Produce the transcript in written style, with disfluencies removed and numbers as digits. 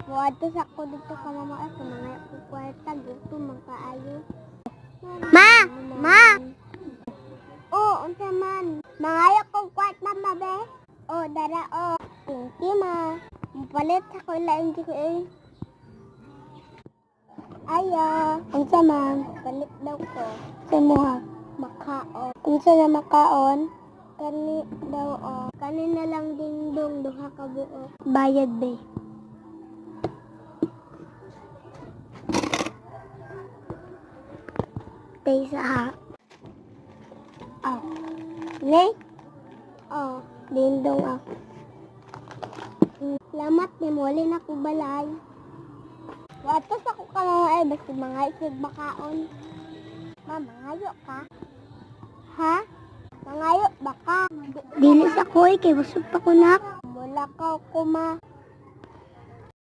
Buwato sa ko dito ka mama at mga kwarta gusto magkaayo. Ma! Oh, unsa man? Mangayo kong kwarta mabe. Oh, dara oh. Thank you ma. Palit sa ko lain di ko eh. Ayo, unsa man? Palit daw ko. Sa moha makaon. Unsa na makaon? Kani daw oh. Kani na lang dingdong duha ka buok. Bayad be. Pesa ha. Oh. Ne? Oh, dindong ah. Salamat ni muli na ko balay. Watos ako ka mga ay basta mga isig bakaon. Ma, mangayo ka? Ha? Mangayo baka? Dili sa koy kay busog pa ko nak. Wala ka ko ma.